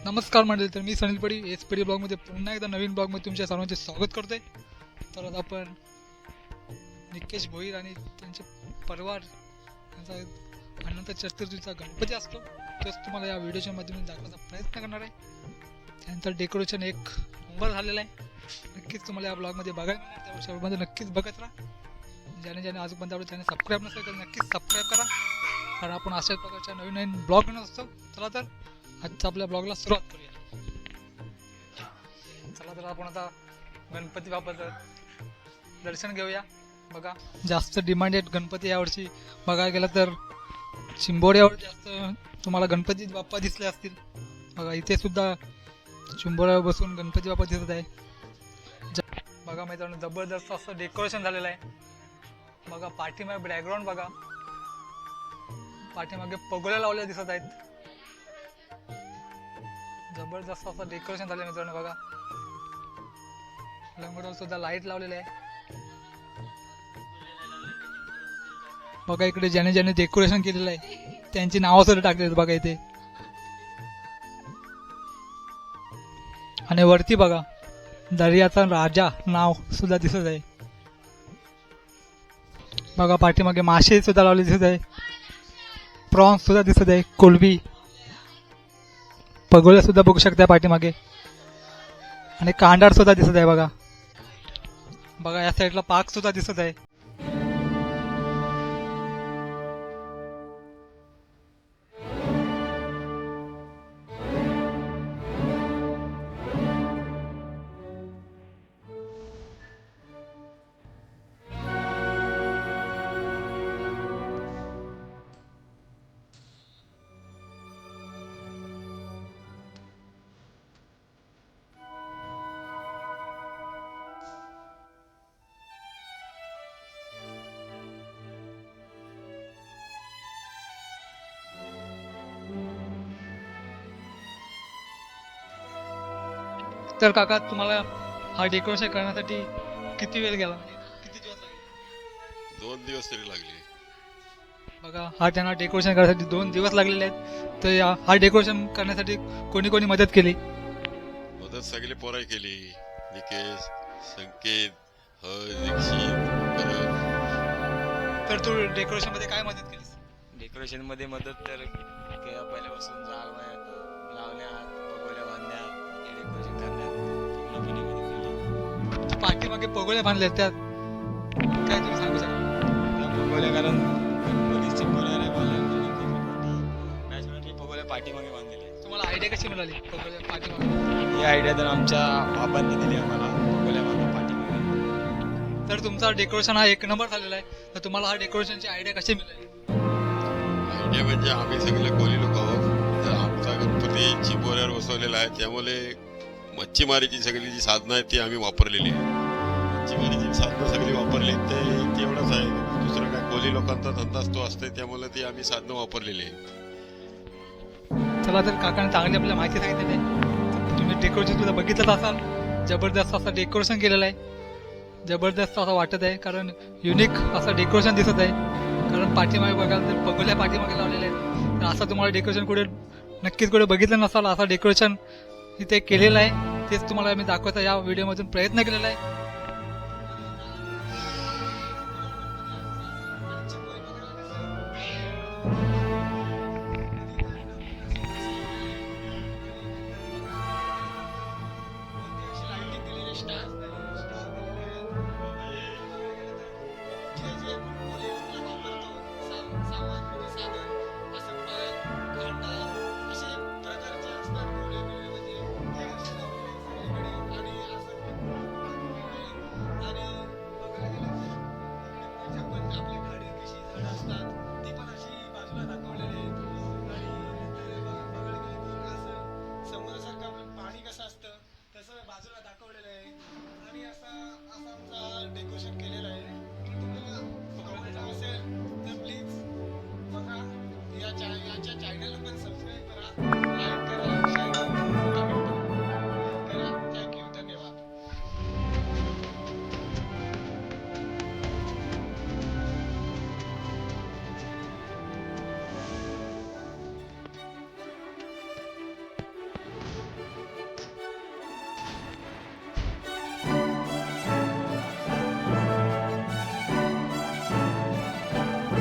नमस्कार मंडळी, तर मी सनील पडी एस पडी ब्लॉगमध्ये पुन्हा एकदा नवीन ब्लॉगमध्ये तुमच्या सर्वांचे स्वागत करतोय. तर आज आपण निकेश भोईर आणि त्यांचे परिवार यांचा अनंत चतुर्थीचा गणपती असतो तोच तुम्हाला या व्हिडिओच्या माध्यमातून दाखवण्याचा प्रयत्न करणार आहे. त्यांचं डेकोरेशन एक नंबर झालेलं आहे. नक्कीच तुम्हाला या ब्लॉगमध्ये बघायला मिळणार, त्यामुळे शेवटमध्ये नक्कीच बघत राहा. ज्याने आजपर्यंत आपलं चॅनल सबस्क्राईब नसेल तर नक्कीच सबस्क्राईब करा, कारण आपण अशाच प्रकारच्या नवीन नवीन ब्लॉग बनवत असतो. चला तर आजच्या आपल्या ब्लॉगला सुरुवात करूया. चला तर आपण आता गणपती बाप्पाचं दर्शन घेऊया. बघा, जास्त डिमांडेड गणपती यावर्षी बघायला गेला तर चिंबोऱ्यावर जास्त तुम्हाला गणपती बाप्पा दिसले असतील. बघा, इथे सुद्धा चिंबोऱ्यावर बसून गणपती बाप्पा दिसत आहे. बघा मित्रांनो, जबरदस्त असं डेकोरेशन झालेलं आहे. बघा, पाठीमागे बॅकग्राऊंड बघा, पाठीमागे पगोल्या लावल्या दिसत आहेत. जबरदस्त असं डेकोरेशन झालं मित्रांनो. बघा, लंगोटाला सुद्धा लाईट लावलेले आहे. बघा, इकडे ज्याने ज्याने डेकोरेशन केलेलं आहे त्यांची नावं सुद्धा टाकलेली आहेत बघा इथे. आणि वरती बघा, दर्याचा राजा नाव सुद्धा दिसत आहे. बघा, पाठीमागे मासे सुद्धा लावले दिसत आहे, प्रॉन्स सुद्धा दिसत आहे, कोलबी, पगोल्या सुद्धा बघू शकता पाठीमागे, आणि कांडार सुद्धा दिसत आहे. बघा बघा, या साईडला पाक सुद्धा दिसत आहे. तर काका, तुम्हाला हा डेकोरेशन करण्यासाठी किती वेळ गेला, किती दिवस लागले? 2 दिवस तरी लागले. बघा, हा त्यांना डेकोरेशन करण्यासाठी 2 दिवस लागलेले आहेत. तर हा डेकोरेशन करण्यासाठी कोणी कोणी मदत केली? मदत सगळे पोराय केली. निकेश, संकेत, दीक्षित, भरत. तर तू डेकोरेशन मध्ये काय मदत केलीस? डेकोरेशन मध्ये मदत तर पहिल्यापासून जाळ लावण्यात, पगोल्या बांधण्यात, हे डेकोरेशन करण्यात पूर्णपणे मदत केली. पाठीमागे पगोल्या बांधल्या, त्यात काय तुम्ही सांगू शकता? त्या पगोल्या कारण गणपतीची चिंबोऱ्याला मॅचसाठी पगोल्या पाठीमागे बांधलेले. तुम्हाला आयडिया कशी मिळाली पगोल्या पाठीमागे? ही आयडिया तर आमच्या बाबांनी दिली आम्हाला, पगोल्या बांधा पाठीमागे. तर तुमचा डेकोरेशन हा एक नंबर झालेला आहे. तर तुम्हाला हा डेकोरेशनची आयडिया कशी मिळाली? आयडिया म्हणजे आम्ही सगळे कोली लोक आहोत. तर आमचा गणपती चिंबोऱ्यावर बसवलेला आहे, त्यामुळे मच्छीमारीची सगळी जी साधनं आहेत ती आम्ही वापरलेली आहे. मच्छीमारीची साधनं सगळी वापरली ते तेवढंच आहे. दुसरं काय, कोली लोकांचा धंदाच तो असते, त्यामुळे ती आम्ही साधनं वापरलेली आहे. चला, तर काकाने चांगली आपल्याला माहिती सांगितलेली आहे. तुम्ही डेकोरेशन सुद्धा बघितलंच असाल. जबरदस्त असं डेकोरेशन केलेलं आहे. जबरदस्त असं वाटत आहे, कारण युनिक असं डेकोरेशन दिसत आहे. कारण पाठीमागे बघाल तर पगोल्या पाठीमागे लावलेले आहेत. तर असं तुम्हाला डेकोरेशन कुठे नक्कीच कुठे बघितलं नसाल. असं डेकोरेशन इथे केलेलं आहे, तेच तुम्हाला मी दाखवायचा या व्हिडिओमधून प्रयत्न केलेला आहे. बाजूला दाखवलेलं आहे आणि असं आमचा डेकोरेशन केलेलं आहे. तुम्हाला बघायला असेल तर प्लीज बघा, याच्या चॅनलला पण सबस्क्राईब करा, लाईक करा,